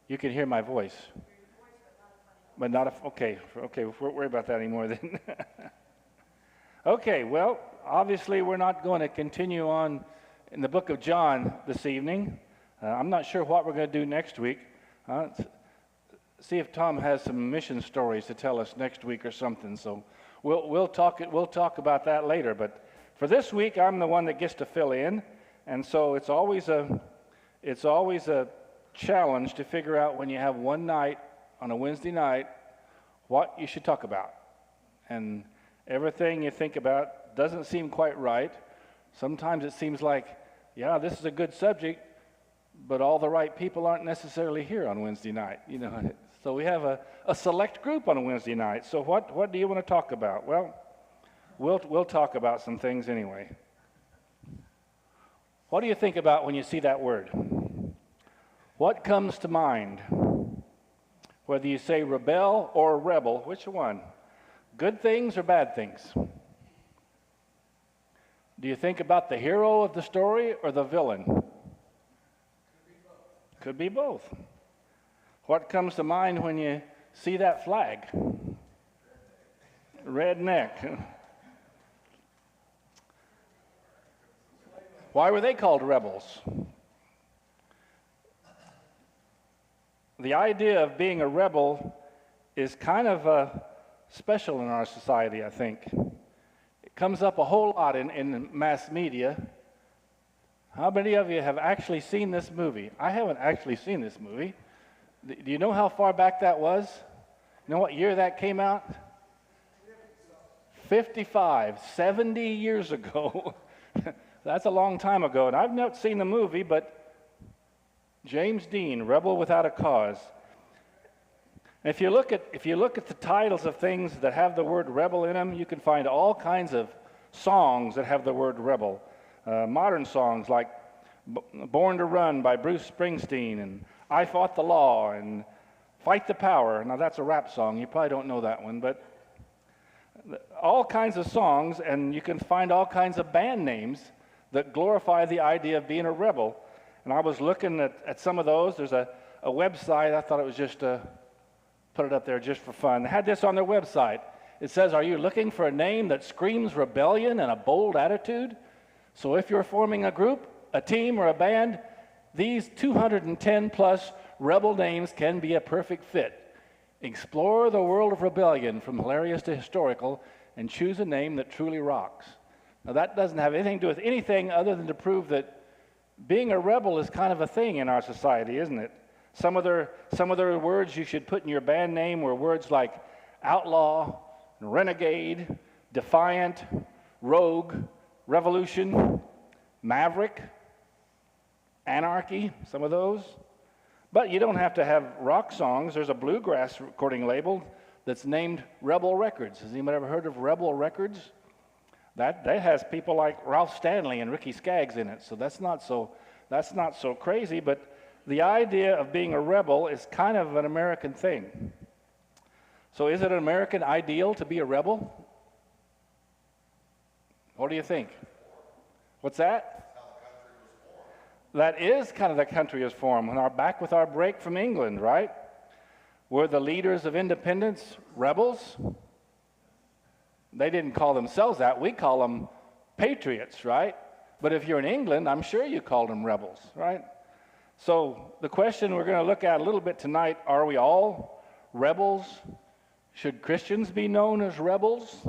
You can hear my voice. But not if, okay, we won't worry about that anymore then. Okay, well, obviously we're not going to continue on in the book of John this evening. I'm not sure what we're going to do next week. See if Tom has some mission stories to tell us next week or something. So we'll talk about that later. But for this week, I'm the one that gets to fill in, and so it's always a challenge to figure out when you have one night on a Wednesday night what you should talk about. And everything you think about doesn't seem quite right. Sometimes it seems like, yeah, this is a good subject, but all the right people aren't necessarily here on Wednesday night, you know. So we have a select group on a Wednesday night. So what do you want to talk about? Well, we'll talk about some things anyway. What do you think about when you see that word? What comes to mind? Whether you say rebel or rebel, which one? Good things or bad things? Do you think about the hero of the story or the villain? Could be both. What comes to mind when you see that flag? Redneck. Why were they called rebels? The idea of being a rebel is kind of special in our society, I think. It comes up a whole lot in mass media. How many of you have actually seen this movie? I haven't actually seen this movie. Do you know how far back that was? You know what year that came out? 55, 70 years ago. That's a long time ago, and I've not seen the movie, but James Dean, Rebel Without a Cause. And if you look at the titles of things that have the word rebel in them, you can find all kinds of songs that have the word rebel. Modern songs like Born to Run by Bruce Springsteen and I Fought the Law and Fight the Power. Now that's a rap song. You probably don't know that one, but all kinds of songs, and you can find all kinds of band names that glorify the idea of being a rebel. And I was looking at some of those. There's a website. I thought it was just put it up there just for fun. They had this on their website. It says, "Are you looking for a name that screams rebellion and a bold attitude? So if you're forming a group, a team, or a band, these 210 plus rebel names can be a perfect fit. Explore the world of rebellion from hilarious to historical and choose a name that truly rocks." Now that doesn't have anything to do with anything other than to prove that being a rebel is kind of a thing in our society, isn't it? Some other words you should put in your band name were words like outlaw, renegade, defiant, rogue, revolution, maverick, anarchy, some of those. But you don't have to have rock songs. There's a bluegrass recording label that's named Rebel Records. Has anybody ever heard of Rebel Records? That has people like Ralph Stanley and Ricky Skaggs in it, so that's not so crazy. But the idea of being a rebel is kind of an American thing. So is it an American ideal to be a rebel? What do you think? What's that? That is kind of the country was formed. When back with our break from England, right? Were the leaders of independence rebels? They didn't call themselves that. We call them patriots, right? But if you're in England, I'm sure you called them rebels, right? So the question we're going to look at a little bit tonight, are we all rebels? Should Christians be known as rebels?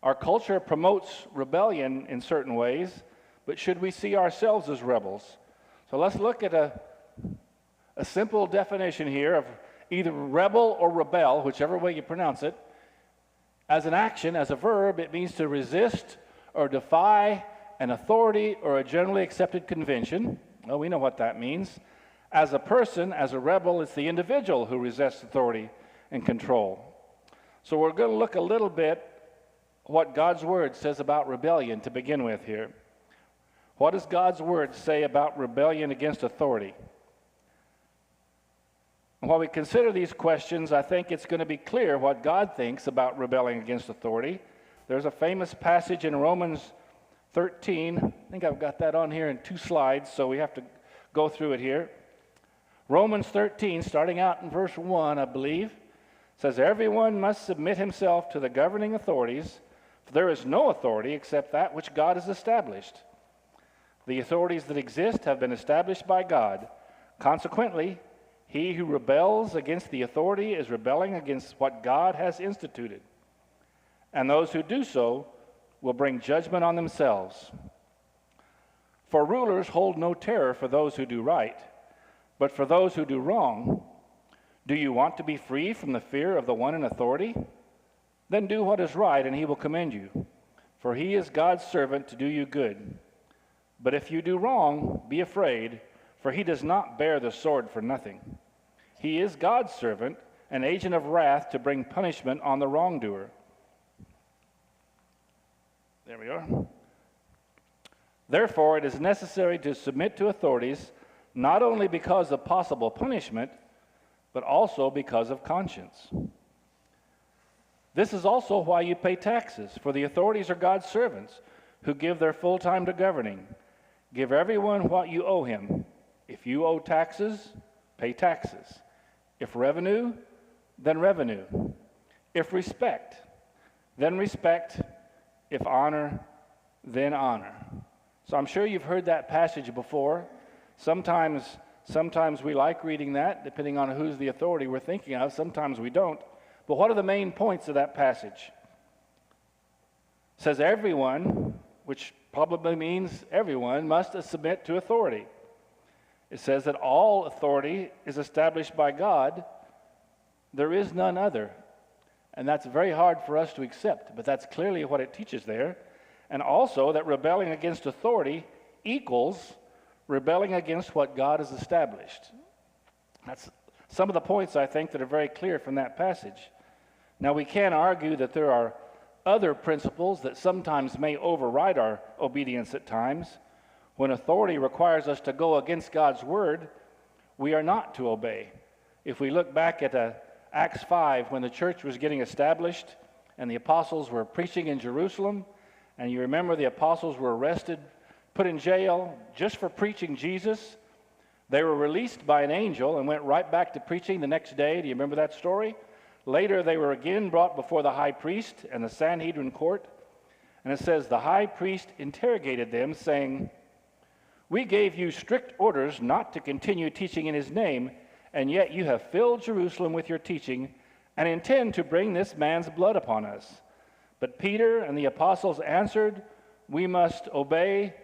Our culture promotes rebellion in certain ways, but should we see ourselves as rebels? So let's look at a simple definition here of either rebel or rebel, whichever way you pronounce it. As an action, as a verb, it means to resist or defy an authority or a generally accepted convention. Well, we know what that means. As a person, as a rebel, it's the individual who resists authority and control. So we're going to look a little bit what God's Word says about rebellion to begin with here. What does God's Word say about rebellion against authority? And while we consider these questions, I think it's going to be clear what God thinks about rebelling against authority. There's a famous passage in Romans 13. I think I've got that on here in 2 slides, so we have to go through it here. Romans 13, starting out in verse 1, I believe, says, "Everyone must submit himself to the governing authorities, for there is no authority except that which God has established. The authorities that exist have been established by God. Consequently, he who rebels against the authority is rebelling against what God has instituted. And those who do so will bring judgment on themselves. For rulers hold no terror for those who do right, but for those who do wrong. Do you want to be free from the fear of the one in authority? Then do what is right, and he will commend you, for he is God's servant to do you good. But if you do wrong, be afraid, for he does not bear the sword for nothing. He is God's servant, an agent of wrath to bring punishment on the wrongdoer." There we are. "Therefore, it is necessary to submit to authorities, not only because of possible punishment, but also because of conscience. This is also why you pay taxes, for the authorities are God's servants who give their full time to governing. Give everyone what you owe him. If you owe taxes, pay taxes. If revenue, then revenue. If respect, then respect. If honor, then honor." So I'm sure you've heard that passage before. Sometimes we like reading that, depending on who's the authority we're thinking of. Sometimes we don't. But what are the main points of that passage? It says everyone, which probably means everyone, must submit to authority. It says that all authority is established by God. There is none other. And that's very hard for us to accept, but that's clearly what it teaches there. And also that rebelling against authority equals rebelling against what God has established. That's some of the points, I think, that are very clear from that passage. Now, we can argue that there are other principles that sometimes may override our obedience at times. When authority requires us to go against God's word, we are not to obey. If we look back at Acts 5, when the church was getting established and the apostles were preaching in Jerusalem, and you remember the apostles were arrested, put in jail just for preaching Jesus. They were released by an angel and went right back to preaching the next day. Do you remember that story? Later, they were again brought before the high priest and the Sanhedrin court. And it says, the high priest interrogated them, saying, "We gave you strict orders not to continue teaching in his name, and yet you have filled Jerusalem with your teaching and intend to bring this man's blood upon us." But Peter and the apostles answered, "We must obey,"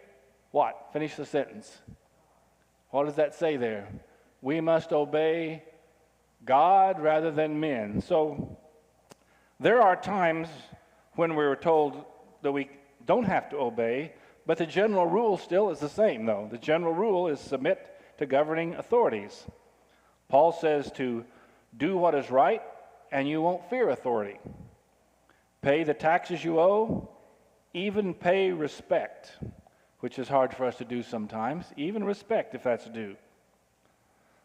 what? Finish the sentence. What does that say there? We must obey God rather than men. So there are times when we're told that we don't have to obey, but the general rule still is the same, though. The general rule is submit to governing authorities. Paul says to do what is right, and you won't fear authority. Pay the taxes you owe, even pay respect, which is hard for us to do sometimes, even respect if that's due.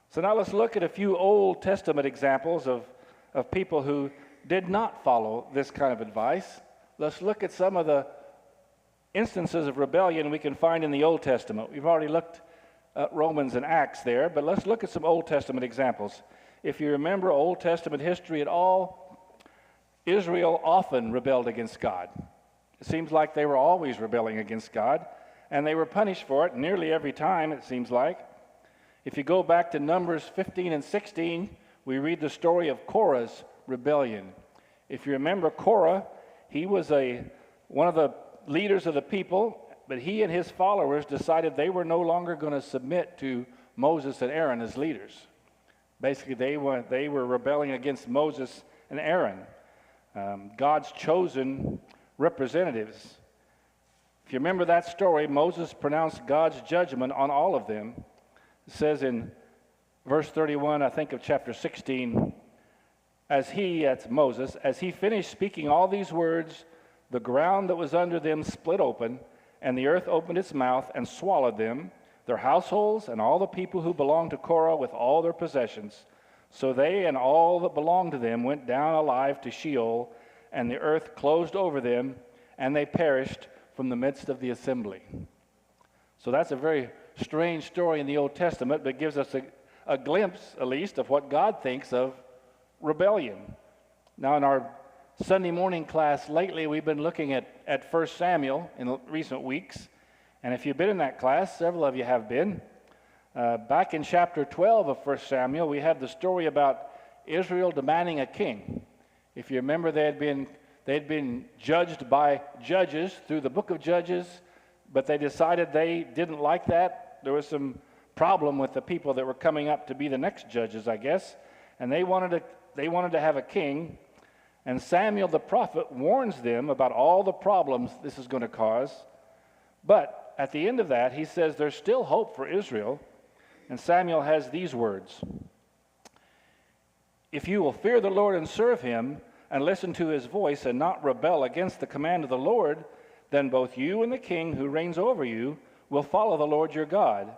So now let's look at a few Old Testament examples of people who did not follow this kind of advice. Let's look at some of the instances of rebellion we can find in the Old Testament. We've already looked at Romans and Acts there, but let's look at some Old Testament examples. If you remember Old Testament history at all, Israel often rebelled against God. It seems like they were always rebelling against God, and they were punished for it nearly every time, it seems like. If you go back to Numbers 15 and 16, we read the story of Korah's rebellion. If you remember Korah, he was one of the leaders of the people, but he and his followers decided they were no longer going to submit to Moses and Aaron as leaders. Basically, they were rebelling against Moses and Aaron, God's chosen representatives. If you remember that story, Moses pronounced God's judgment on all of them. It says in verse 31, I think of chapter 16, that's Moses, as he finished speaking all these words, the ground that was under them split open, and the earth opened its mouth and swallowed them, their households, and all the people who belonged to Korah with all their possessions. So they and all that belonged to them went down alive to Sheol, and the earth closed over them, and they perished from the midst of the assembly. So that's a very strange story in the Old Testament, but gives us a glimpse, at least, of what God thinks of rebellion. Now, in our Sunday morning class lately, we've been looking at 1 Samuel in recent weeks. And if you've been in that class, several of you have been. Back in chapter 12 of 1 Samuel, we had the story about Israel demanding a king. If you remember, they'd been judged by judges through the book of Judges, but they decided they didn't like that. There was some problem with the people that were coming up to be the next judges, I guess, and they wanted to have a king. And Samuel the prophet warns them about all the problems this is going to cause. But at the end of that, he says there's still hope for Israel. And Samuel has these words: "If you will fear the Lord and serve him and listen to his voice and not rebel against the command of the Lord, then both you and the king who reigns over you will follow the Lord your God.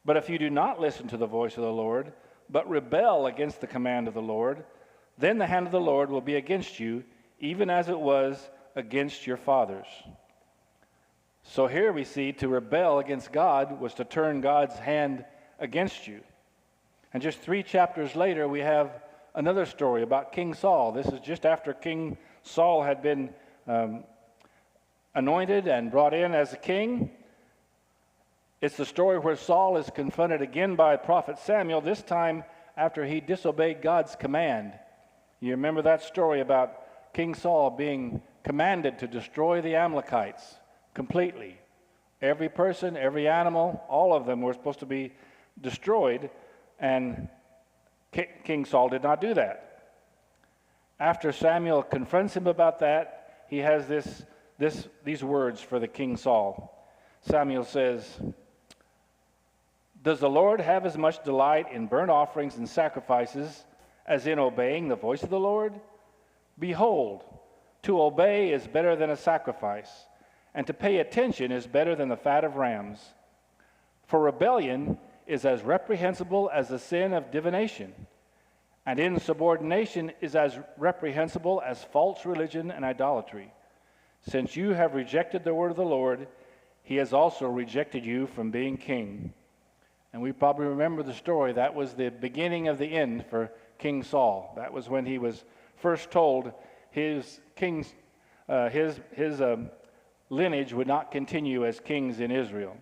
But if you do not listen to the voice of the Lord, but rebel against the command of the Lord, then the hand of the Lord will be against you, even as it was against your fathers." So here we see to rebel against God was to turn God's hand against you. And just 3 chapters later, we have another story about King Saul. This is just after King Saul had been anointed and brought in as a king. It's the story where Saul is confronted again by prophet Samuel, this time after he disobeyed God's command. You remember that story about King Saul being commanded to destroy the Amalekites completely. Every person, every animal, all of them were supposed to be destroyed, and King Saul did not do that. After Samuel confronts him about that, he has these words for the King Saul. Samuel says, "Does the Lord have as much delight in burnt offerings and sacrifices as in obeying the voice of the Lord? Behold, to obey is better than a sacrifice, and to pay attention is better than the fat of rams. For rebellion is as reprehensible as the sin of divination, and insubordination is as reprehensible as false religion and idolatry. Since you have rejected the word of the Lord, he has also rejected you from being king." And we probably remember the story. That was the beginning of the end for King Saul. That was when he was first told his lineage would not continue as kings in Israel.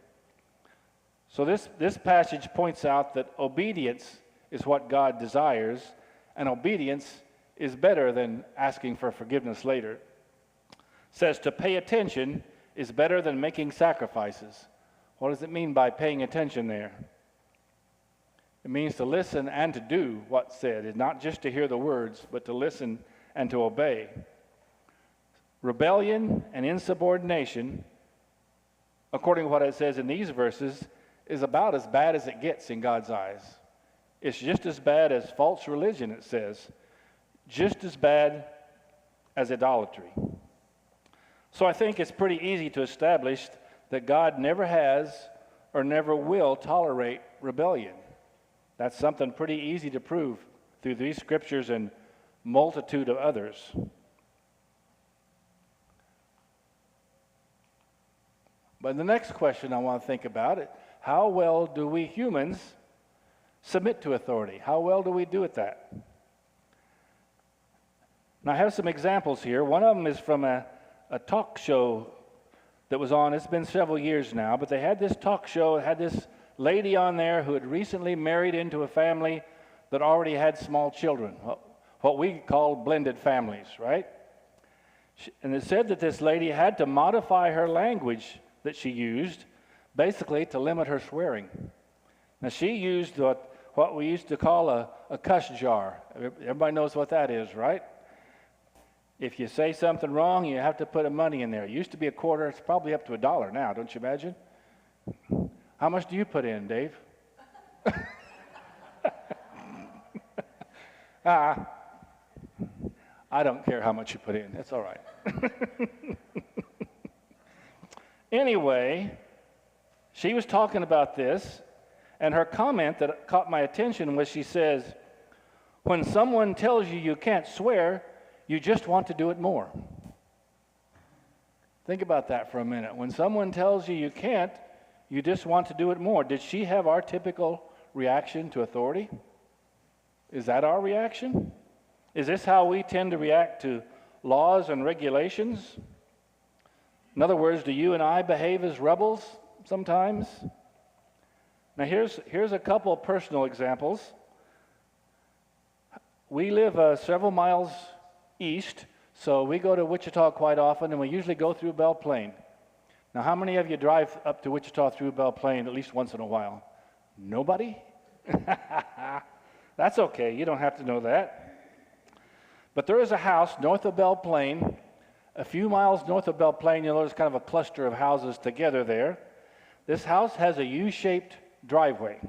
So this passage points out that obedience is what God desires, and obedience is better than asking for forgiveness later. It says to pay attention is better than making sacrifices. What does it mean by paying attention there? It means to listen and to do what's said. It's not just to hear the words, but to listen and to obey. Rebellion and insubordination, according to what it says in these verses, is about as bad as it gets in God's eyes. It's just as bad as false religion, it says. Just as bad as idolatry. So I think it's pretty easy to establish that God never has or never will tolerate rebellion. That's something pretty easy to prove through these scriptures and multitude of others. But the next question I want to think about it, how well do we humans submit to authority? How well do we do at that? And I have some examples here. One of them is from a talk show that was on. It's been several years now, but they had this talk show, had this lady on there who had recently married into a family that already had small children, what we call blended families, right? And it said that this lady had to modify her language that she used, basically to limit her swearing. Now, she used what we used to call a cuss jar. Everybody knows what that is, right? If you say something wrong, you have to put a money in there. It used to be a quarter. It's probably up to $1 now, don't you imagine? How much do you put in, Dave? I don't care how much you put in. It's all right. Anyway, she was talking about this, and her comment that caught my attention was she says, "When someone tells you you can't swear, you just want to do it more." Think about that for a minute. When someone tells you you can't, you just want to do it more. Did she have our typical reaction to authority? Is that our reaction? Is this how we tend to react to laws and regulations? In other words, do you and I behave as rebels sometimes? Now here's a couple of personal examples. We live several miles east, so we go to Wichita quite often, and we usually go through Belle Plaine. Now, how many of you drive up to Wichita through Belle Plaine at least once in a while? Nobody? That's okay. You don't have to know that. But there is a house north of Belle Plaine. A few miles north of Belle Plaine, you'll notice kind of a cluster of houses together there. This house has a U-shaped driveway.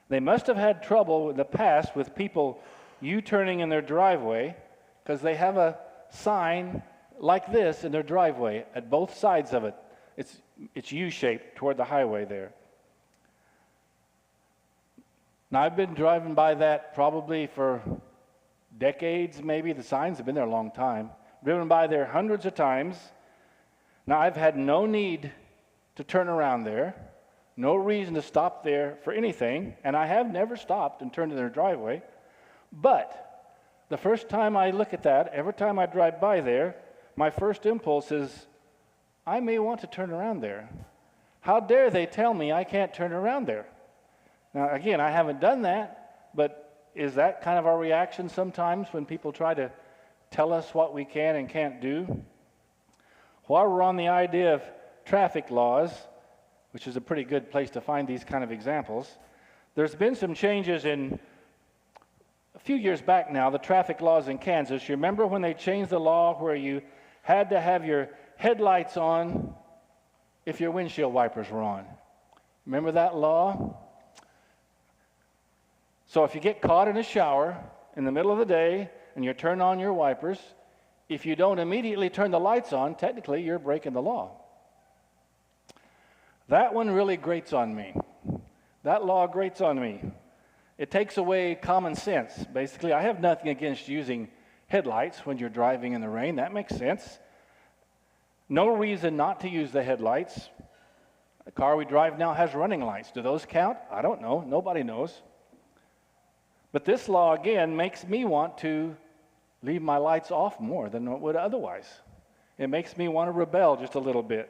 They must have had trouble in the past with people U-turning in their driveway because they have a sign like this in their driveway at both sides of it. It's U-shaped toward the highway there. Now, I've been driving by that probably for decades, maybe. The signs have been there a long time. Driven by there hundreds of times. Now, I've had no need to turn around there, no reason to stop there for anything, and I have never stopped and turned in their driveway. But the first time I look at that, every time I drive by there, my first impulse is, I may want to turn around there. How dare they tell me I can't turn around there? Now, again, I haven't done that, but is that kind of our reaction sometimes when people try to tell us what we can and can't do? While we're on the idea of traffic laws, which is a pretty good place to find these kind of examples, there's been some changes in, a few years back now, the traffic laws in Kansas. You remember when they changed the law where you had to have your headlights on if your windshield wipers were on? Remember that law? So if you get caught in a shower in the middle of the day and you turn on your wipers, if you don't immediately turn the lights on, technically you're breaking the law. That one really grates on me. That law grates on me. It takes away common sense. Basically, I have nothing against using headlights when you're driving in the rain. That makes sense. No reason not to use the headlights. The car we drive now has running lights. Do those count? I don't know. Nobody knows. But this law, again, makes me want to leave my lights off more than it would otherwise. It makes me want to rebel just a little bit.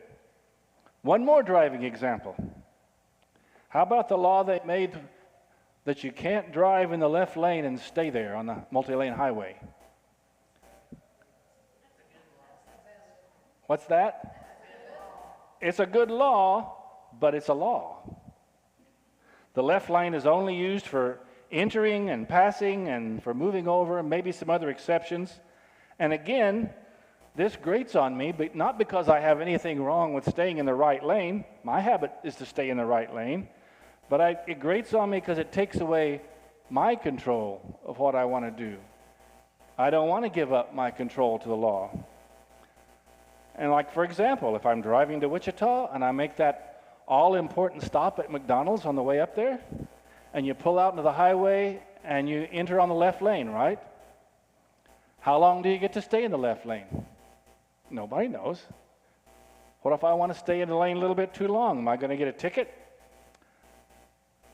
One more driving example. How about the law they made that you can't drive in the left lane and stay there on the multi-lane highway? What's that? It's a good law, but it's a law. The left lane is only used for entering and passing and for moving over, and maybe some other exceptions. And again, this grates on me, but not because I have anything wrong with staying in the right lane. My habit is to stay in the right lane. But it grates on me because it takes away my control of what I want to do. I don't want to give up my control to the law. And like, for example, if I'm driving to Wichita and I make that all-important stop at McDonald's on the way up there, and you pull out into the highway and you enter on the left lane, right? How long do you get to stay in the left lane? Nobody knows. What if I want to stay in the lane a little bit too long? Am I going to get a ticket?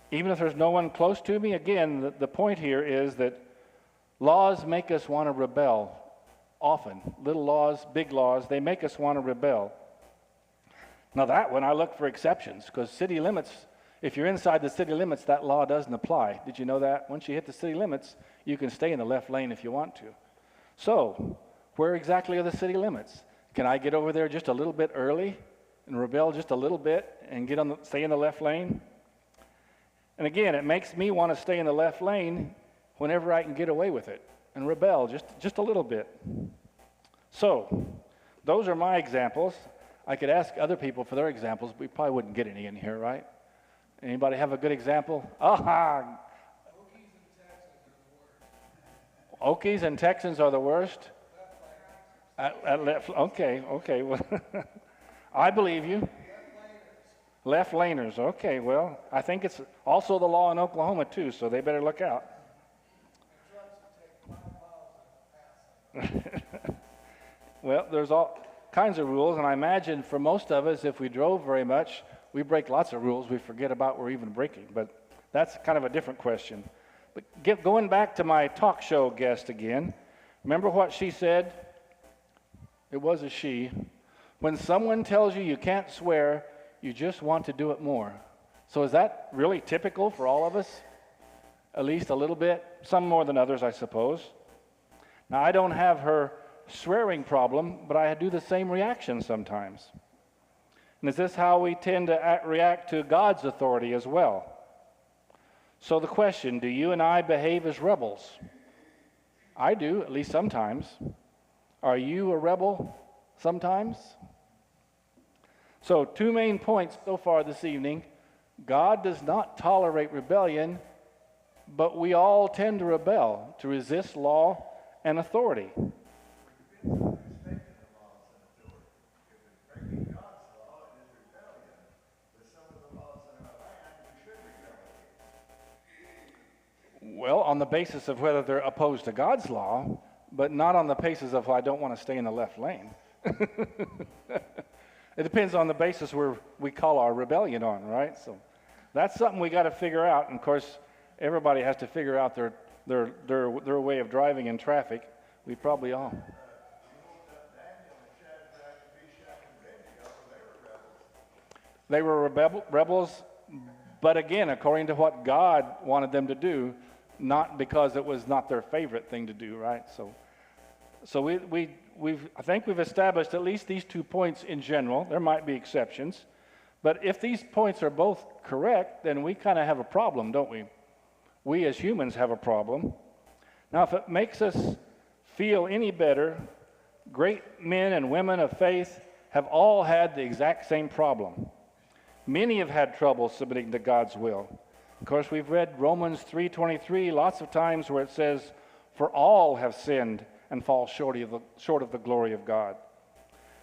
Even if there's no one close to me? Again, the point here is that laws make us want to rebel often. Little laws, big laws, they make us want to rebel. Now that one, I look for exceptions, because city limits, if you're inside the city limits, that law doesn't apply. Did you know that? Once you hit the city limits, you can stay in the left lane if you want to. So, where exactly are the city limits? Can I get over there just a little bit early and rebel just a little bit and stay in the left lane? And again, it makes me want to stay in the left lane whenever I can get away with it and rebel just a little bit. So, those are my examples. I could ask other people for their examples, but we probably wouldn't get any in here, right? Anybody have a good example? Aha! Okies and Texans are the worst? Okay. Well, I believe you. Left laners. Okay, well, I think it's also the law in Oklahoma, too, so they better look out. Well, there's all kinds of rules, and I imagine for most of us, if we drove very much, we break lots of rules we forget about we're even breaking. But That's kind of a different question. But going back to my talk show guest again, remember what she said? It was a she. When someone tells you you can't swear, you just want to do it more. So is that really typical for all of us? At least a little bit? Some more than others, I suppose. Now, I don't have her swearing problem, but I do the same reaction sometimes. And is this how we tend to react to God's authority as well? So the question, do you and I behave as rebels? I do, at least sometimes. Are you a rebel sometimes? So 2 main points so far this evening. God does not tolerate rebellion, but we all tend to rebel, to resist law and authority. Well, on the basis of whether they're opposed to God's law, but not on the basis of, well, I don't want to stay in the left lane. It depends on the basis where we call our rebellion on, right? So that's something we got to figure out. And of course, everybody has to figure out their way of driving in traffic. We probably all. They were rebels, but again, according to what God wanted them to do, not because it was not their favorite thing to do, right? So I think we've established at least these 2 points in general. There might be exceptions, but if these points are both correct, then we kind of have a problem, don't we? We as humans have a problem. Now, if it makes us feel any better, great men and women of faith have all had the exact same problem. Many have had trouble submitting to God's will. Of course, we've read Romans 3:23 lots of times where it says, "For all have sinned and fall short of the glory of God."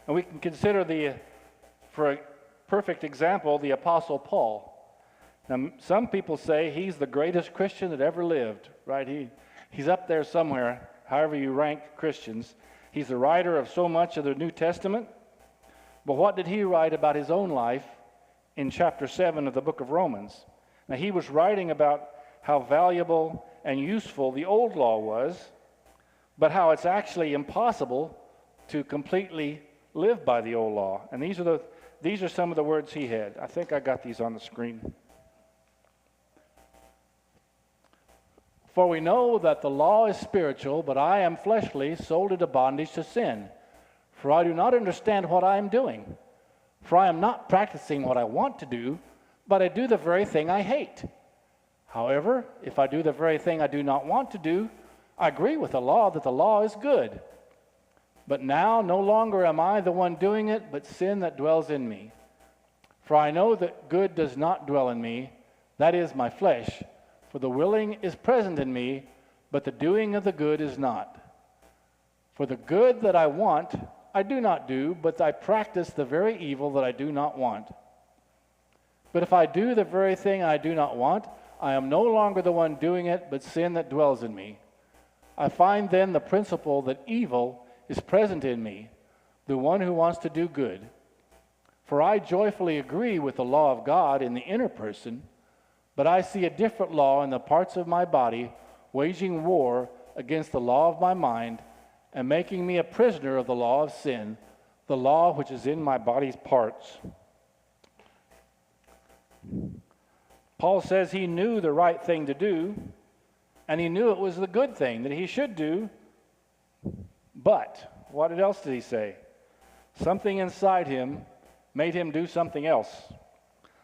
And we can consider for a perfect example, the Apostle Paul. Now, some people say he's the greatest Christian that ever lived, right? He's up there somewhere, however you rank Christians. He's the writer of so much of the New Testament. But what did he write about his own life in chapter 7 of the book of Romans? Now, he was writing about how valuable and useful the old law was, but how it's actually impossible to completely live by the old law. And these are some of the words he had. I think I got these on the screen. "For we know that the law is spiritual, but I am fleshly, sold into bondage to sin. For I do not understand what I am doing. For I am not practicing what I want to do, but I do the very thing I hate. However, if I do the very thing I do not want to do, I agree with the law that the law is good. But now no longer am I the one doing it, but sin that dwells in me. For I know that good does not dwell in me, that is, my flesh. For the willing is present in me, but the doing of the good is not. For the good that I want, I do not do, but I practice the very evil that I do not want. But if I do the very thing I do not want, I am no longer the one doing it, but sin that dwells in me. I find then the principle that evil is present in me, the one who wants to do good. For I joyfully agree with the law of God in the inner person, but I see a different law in the parts of my body, waging war against the law of my mind, and making me a prisoner of the law of sin, the law which is in my body's parts." Paul says he knew the right thing to do, and he knew it was the good thing that he should do. But what else did he say? Something inside him made him do something else.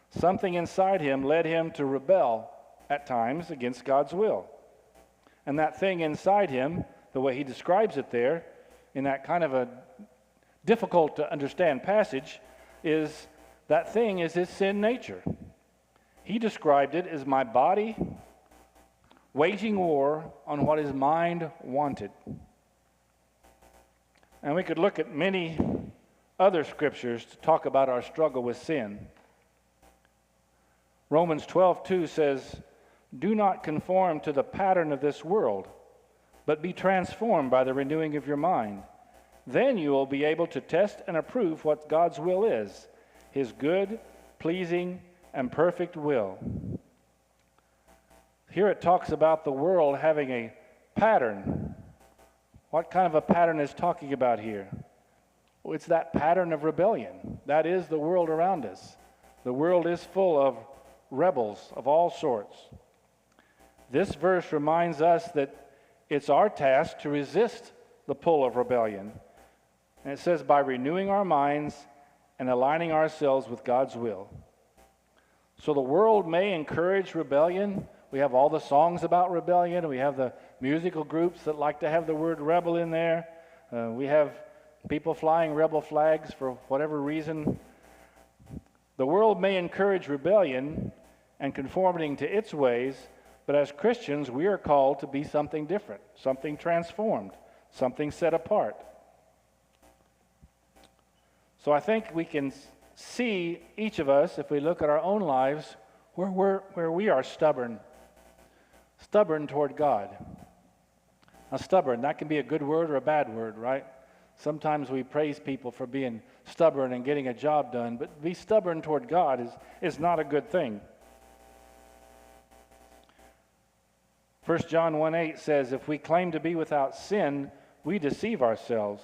Something inside him led him to rebel at times against God's will. And that thing inside him, the way he describes it there, in that kind of a difficult to understand passage, is that thing is his sin nature. He described it as my body waging war on what his mind wanted. And we could look at many other scriptures to talk about our struggle with sin. Romans 12:2 says, "Do not conform to the pattern of this world, but be transformed by the renewing of your mind. Then you will be able to test and approve what God's will is, his good, pleasing, and perfect will." Here it talks about the world having a pattern. What kind of a pattern is talking about here? Well, it's that pattern of rebellion. That is the world around us. The world is full of rebels of all sorts. This verse reminds us that it's our task to resist the pull of rebellion. And it says, by renewing our minds and aligning ourselves with God's will. So the world may encourage rebellion. We have all the songs about rebellion. We have the musical groups that like to have the word rebel in there. We have people flying rebel flags for whatever reason. The world may encourage rebellion and conforming to its ways, but as Christians, we are called to be something different, something transformed, something set apart. So I think we can see, each of us, if we look at our own lives, where we are stubborn toward God. Now, stubborn, that can be a good word or a bad word, right? Sometimes we praise people for being stubborn and getting a job done, but be stubborn toward God is not a good thing. 1 John 1:8 says, if we claim to be without sin, we deceive ourselves.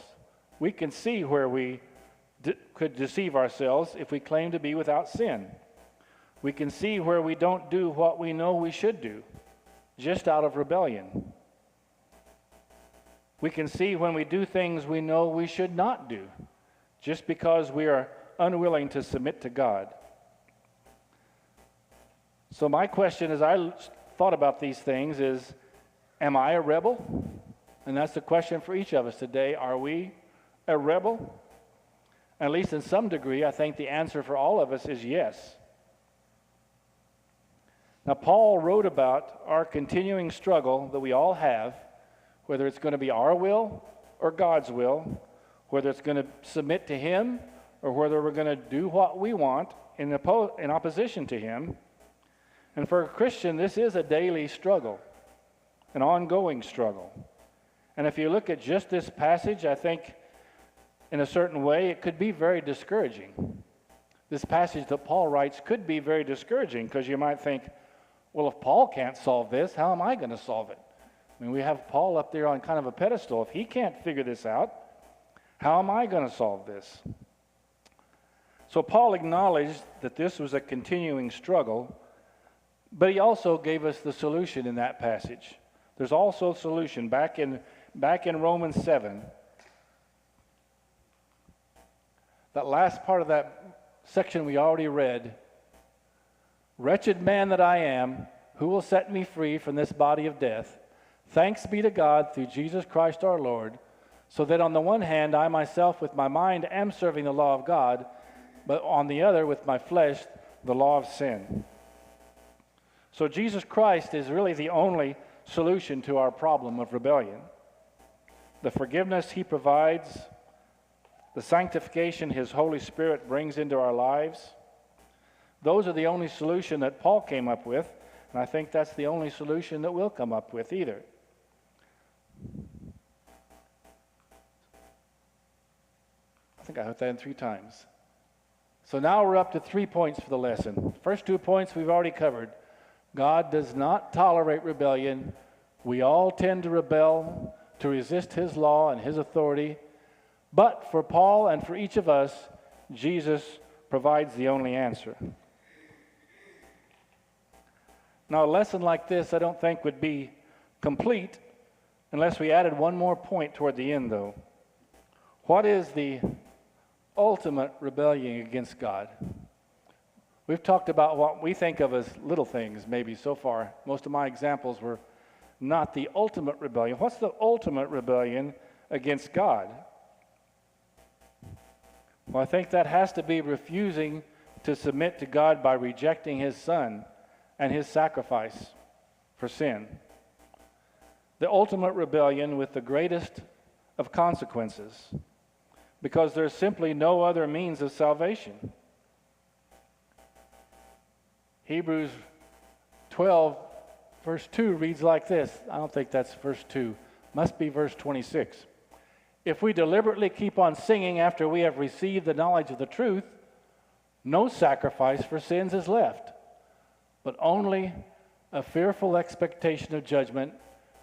We can see where we could deceive ourselves if we claim to be without sin. We can see where we don't do what we know we should do, just out of rebellion. We can see when we do things we know we should not do, just because we are unwilling to submit to God. So my question as I thought about these things is, am I a rebel? And that's the question for each of us today. Are we a rebel? At least in some degree, I think the answer for all of us is yes. Now, Paul wrote about our continuing struggle that we all have, whether it's going to be our will or God's will, whether it's going to submit to Him or whether we're going to do what we want in opposition to Him. And for a Christian, this is a daily struggle, an ongoing struggle. And if you look at just this passage, I think in a certain way it could be very discouraging. This passage that Paul writes could be very discouraging because you might think, well, if Paul can't solve this, how am I going to solve it? I mean, we have Paul up there on kind of a pedestal. If he can't figure this out, how am I going to solve this? So Paul acknowledged that this was a continuing struggle, but he also gave us the solution in that passage. There's also a solution back in Romans 7. That last part of that section we already read. Wretched man that I am, who will set me free from this body of death? Thanks be to God through Jesus Christ our Lord, so that on the one hand I myself with my mind am serving the law of God, but on the other with my flesh the law of sin. So Jesus Christ is really the only solution to our problem of rebellion. The forgiveness He provides, the sanctification His Holy Spirit brings into our lives, those are the only solution that Paul came up with, and I think that's the only solution that we'll come up with either. I think I heard that in 3 times. So now we're up to 3 points for the lesson. First 2 points we've already covered. God does not tolerate rebellion. We all tend to rebel, to resist His law and His authority. But for Paul and for each of us, Jesus provides the only answer. Now, a lesson like this I don't think would be complete unless we added one more point toward the end, though. What is the ultimate rebellion against God? We've talked about what we think of as little things maybe so far. Most of my examples were not the ultimate rebellion. What's the ultimate rebellion against God? Well, I think that has to be refusing to submit to God by rejecting His Son and His sacrifice for sin. The ultimate rebellion with the greatest of consequences, because there's simply no other means of salvation. Hebrews 12, verse 2 reads like this. I don't think that's verse 2. Must be verse 26. If we deliberately keep on singing after we have received the knowledge of the truth, no sacrifice for sins is left, but only a fearful expectation of judgment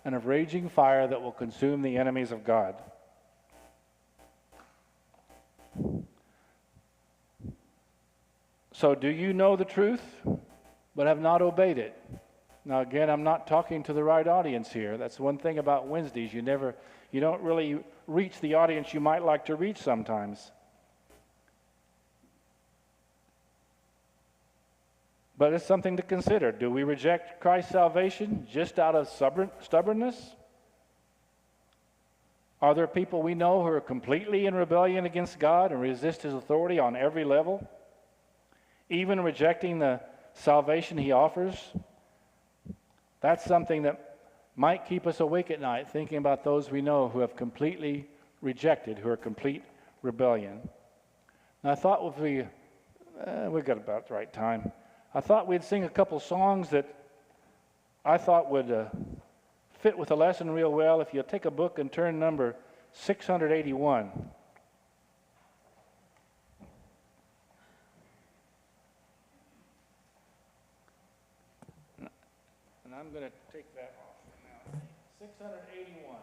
and of raging fire that will consume the enemies of God. So do you know the truth, but have not obeyed it? Now again, I'm not talking to the right audience here. That's one thing about Wednesdays. You don't really reach the audience you might like to reach sometimes. But it's something to consider. Do we reject Christ's salvation just out of stubbornness? Are there people we know who are completely in rebellion against God and resist His authority on every level, even rejecting the salvation He offers? That's something that might keep us awake at night, thinking about those we know who have completely rejected, who are complete rebellion. And I thought we got about the right time. I thought we'd sing a couple songs that I thought would fit with the lesson real well. If you'll take a book and turn number 681. And I'm going to take that off now. 681.